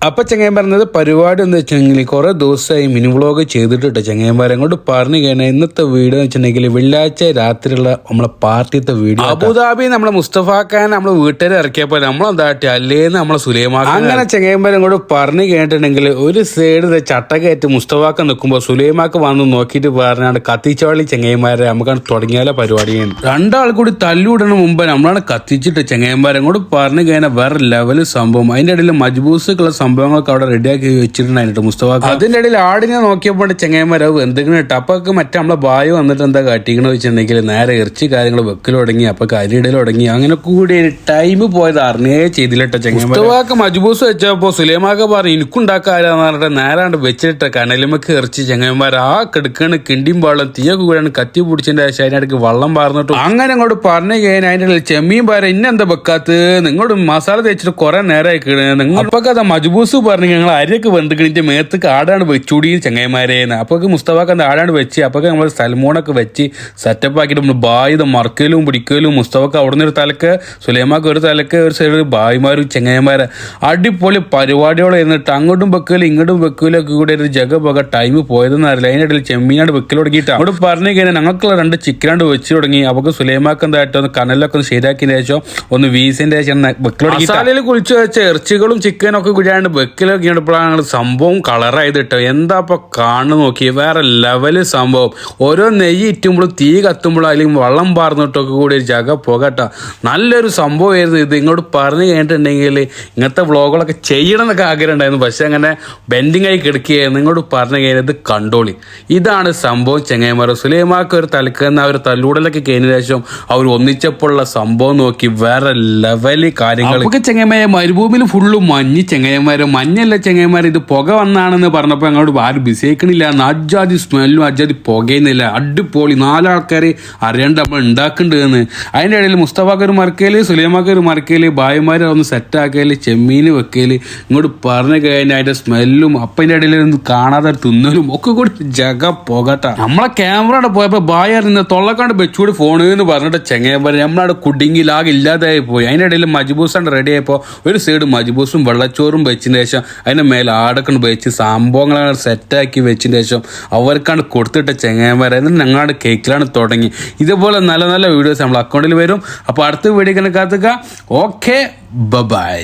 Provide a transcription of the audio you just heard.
അപ്പൊ ചങ്ങാൻ പറഞ്ഞത് പരിപാടി എന്താ വെച്ചിട്ടുണ്ടെങ്കിൽ കുറെ ദിവസമായി മിനി വ്ളോഗ് ചെയ്തിട്ട് ചങ്ങാന്മാരെ അങ്ങോട്ട് പറഞ്ഞു കഴിഞ്ഞാൽ ഇന്നത്തെ വീഡിയോ വെച്ചിട്ടുണ്ടെങ്കിൽ വെള്ളിയാഴ്ച രാത്രിയുള്ള നമ്മളെ പാർട്ടിത്തെ വീഡിയോ. അബുദാബി നമ്മളെ മുസ്തഫാക്കാൻ നമ്മളെ വീട്ടുകാർ ഇറക്കിയപ്പോൾ നമ്മളെന്താട്ടി അല്ലേന്ന് നമ്മളെ സുലൈമാൻ അങ്ങനെ ചങ്ങാന്മാരെ അങ്ങോട്ട് പറഞ്ഞു കേട്ടിട്ടുണ്ടെങ്കിൽ ഒരു സൈഡ് ചട്ടകയറ്റ് മുസ്തഫാക്ക നിൽക്കുമ്പോൾ സുലൈമാക്ക് വന്ന് നോക്കിയിട്ട് പറഞ്ഞാണ് കത്തിച്ചവളി ചങ്ങാന്മാരെ നമുക്കാണ് തുടങ്ങിയാലോ പരിപാടിയാണ്. രണ്ടാൾ കൂടി തല്ലുവിടണ മുമ്പ് നമ്മളാണ് കത്തിച്ചിട്ട് ചങ്ങാന്മാരെ അങ്ങോട്ട് പറഞ്ഞു കഴിഞ്ഞാൽ വേറെ ലെവല് സംഭവം. അതിന്റെ ഇടയിൽ മജ്ബൂസുകളുള്ള സംഭവങ്ങളൊക്കെ അവിടെ റെഡിയാക്കി വെച്ചിട്ടുണ്ടായിട്ട് മുസ്തഫാക്ക. അതിന്റെ ഇടയിൽ ആടിനെ നോക്കിയപ്പോൾ ചങ്ങായിമാരാവും എന്തെങ്കിലും ഇട്ട് അപ്പൊക്കെ മറ്റേ നമ്മളെ ബായ് വന്നിട്ട് എന്താ കാട്ടിക്കണെന്ന് വെച്ചിട്ടുണ്ടെങ്കിൽ നേരെ ഇറച്ചി കാര്യങ്ങൾ വെക്കൽ തുടങ്ങി. അപ്പൊ കരിയിടൽ തുടങ്ങി. അങ്ങനെ കൂടി ടൈം പോയത് അറിഞ്ഞേ ചെയ്തില്ലട്ട ചങ്ങായിമാർ. മുസ്തഫാക്ക മജ്ബൂസ് വെച്ചപ്പോ സുലൈമാക്ക പറഞ്ഞു എനിക്കുണ്ടാക്കാരെന്ന് പറഞ്ഞിട്ട് നേരാണ്ട് വെച്ചിട്ട് കനലുമൊക്കെ ഇറച്ചി ചങ്ങായിമാർ ആ കിടക്കണ് കിണ്ടിയും പാടും തീയൊക്കെ കൂടാണ് കത്തി പിടിച്ചതിന്റെ അതിനിടയ്ക്ക് വെള്ളം പാർന്നിട്ടു. അങ്ങനെ അങ്ങോട്ട് പറഞ്ഞു കഴിഞ്ഞാൽ അതിന്റെ ഇടയിൽ ചെമ്മീൻ പാര ഇന്നെന്താ വെക്കാത്ത നിങ്ങളോട് മസാല തേച്ചിട്ട് കുറെ നേരമായി നിങ്ങൾ അപ്പൊക്കെ അതാ മജ്ബൂസ് പറഞ്ഞു ഞങ്ങൾ അരിയൊക്കെ വെന്തിക്കിണിന്റെ മേത്തേക്ക് ആടാണ് വെച്ചൂടി ചങ്ങായിമാരേന്ന്. അപ്പൊക്കെ മുസ്തഫാക്ക് എന്താ ആടാണ് വെച്ച് അപ്പൊക്കെ നമ്മൾ സൽമോണൊക്കെ വെച്ച് സെറ്റപ്പ് ആക്കിയിട്ട് നമ്മൾ ബായ് മറക്കലും പിടിക്കലും മുസ്തഫക്ക് അവിടെ നിന്ന് ഒരു തലക്ക് സുലൈമാക്ക് ഒരു തലക്ക് ഒരു സൈഡ് ബായിമാരും ചങ്ങായിമാരെ അടിപൊളി പരിപാടിയോടെ ഇരുന്നിട്ട് അങ്ങോട്ടും വെക്കലും ഇങ്ങോട്ടും വെക്കലും ഒക്കെ കൂടെ ഒരു ജഗ പോക ടൈം പോയതെന്ന് അറിയില്ല. അതിൻ്റെ ഇടയിൽ ചെമ്മീനാട് വെക്കൽ തുടങ്ങിയിട്ട് അവിടെ പറഞ്ഞു കഴിഞ്ഞാൽ ഞങ്ങൾക്കുള്ള 2 ചിക്കനാണ്ട് വെച്ച് തുടങ്ങി. അപ്പൊക്കെ സുലൈമാക്ക് എന്തായിട്ട് ഒന്ന് കനലൊക്കെ ഒന്ന് ശരിയാക്കിയതിന് ശേഷം ഒന്ന് വീസിന്റെ ശേഷം വെക്കൽ തുടങ്ങി. മസാലയിൽ കുളിച്ച് വെച്ച ഇറച്ചികളും ചിക്കനും ഒക്കെ കൂടിയാണ്ട് വെക്കലൊക്കെ ഇപ്പോഴാണ് സംഭവം കളറായത് കേട്ടോ. എന്താ ഇപ്പൊ കാണു നോക്കി വേറെ ലെവല് സംഭവം. ഓരോ നെയ്യ് ഇറ്റുമ്പോഴും തീ കത്തുമ്പോഴും അല്ലെങ്കിൽ വെള്ളം പാർന്നിട്ടൊക്കെ കൂടി ഒരു ജഗ പോകട്ടോ. നല്ലൊരു സംഭവമായിരുന്നു ഇത്. ഇങ്ങോട്ട് പറഞ്ഞു കഴിഞ്ഞിട്ടുണ്ടെങ്കിൽ ഇങ്ങനത്തെ വ്ളോഗുകളൊക്കെ ചെയ്യണം എന്നൊക്കെ ആഗ്രഹം ഉണ്ടായിരുന്നു. പക്ഷെ അങ്ങനെ ബെൻഡിങ് ആയി കിടക്കുകയായിരുന്നു. ഇങ്ങോട്ട് പറഞ്ഞു കഴിഞ്ഞത് കണ്ടോളി. ഇതാണ് സംഭവം ചങ്ങായിമാർ. സുലൈമാക്ക് ഒരു തലക്കുന്ന അവർ തല്ലൂടലൊക്കെ കഴിഞ്ഞ ശേഷം അവർ ഒന്നിച്ചപ്പോഴുള്ള സംഭവം നോക്കി വേറെ ലെവല് കാര്യങ്ങൾ. ചങ്ങായിമാരെ മരുഭൂമിയിൽ ഫുള്ള് മഞ്ഞ് ചങ്ങായിമാരെ മഞ്ഞല്ല ചങ്ങായിമാരെ ഇത് പുക വന്നാണെന്ന് പറഞ്ഞപ്പോൾ ഞങ്ങളോട് ആരും ബിസിയാക്കണില്ല. അജാതി സ്മെല്ലും അജാതി പുകയുന്നില്ല. അടിപൊളി 4 ആൾക്കാർ അറിയാണ്ട് നമ്മൾ ഉണ്ടാക്കുന്നുണ്ടെന്ന്. അതിൻ്റെ ഇടയിൽ മുസ്തഫാക്ക് ഒരു മറക്കല് സുലൈമാക്ക് ഒരു മറക്കല് ബായിമാരെ ഒന്ന് സെറ്റാക്കല് ചെമ്മീൻ വെക്കല് ഇങ്ങോട്ട് പറഞ്ഞു കഴിഞ്ഞാൽ അതിന്റെ സ്മെല്ലും അപ്പൻ്റെ ഇടയിൽ ഒന്ന് കാണാതെ തിന്നലും ഒക്കെ കൂടി ജഗ പുകട്ടാ. നമ്മളെ ക്യാമറയുടെ പോയപ്പോൾ ബായ് അറിഞ്ഞ തൊള്ളക്കാണ്ട് വെച്ചുകൂടി ഫോണ് എന്ന് പറഞ്ഞിട്ട് ചങ്ങായിമാരെ നമ്മളവിടെ കുടുങ്ങിലാകെ ഇല്ലാതായി പോയി. അതിൻ്റെ ഇടയിൽ മജ്ബൂസാണ്ട് റെഡി ആയപ്പോൾ ഒരു സൈഡ് മജ്ബൂസും വെള്ളച്ചോറും വെച്ചതിന് ശേഷം അതിൻ്റെ മേലെ ആടൊക്കെ വെച്ച് സംഭവങ്ങളാണ് സെറ്റാക്കി വെച്ചതിന് ശേഷം അവർക്കാണ് കൊടുത്തിട്ട ചങ്ങായിമാരെ. എന്നിട്ട് ഞങ്ങളുടെ കേക്കിലാണ് തുടങ്ങി. ഇതുപോലെ നല്ല നല്ല വീഡിയോസ് നമ്മൾ അക്കൗണ്ടിൽ വരും. അപ്പോൾ അടുത്ത വീഡിയോ കാത്തുക. Okay bye.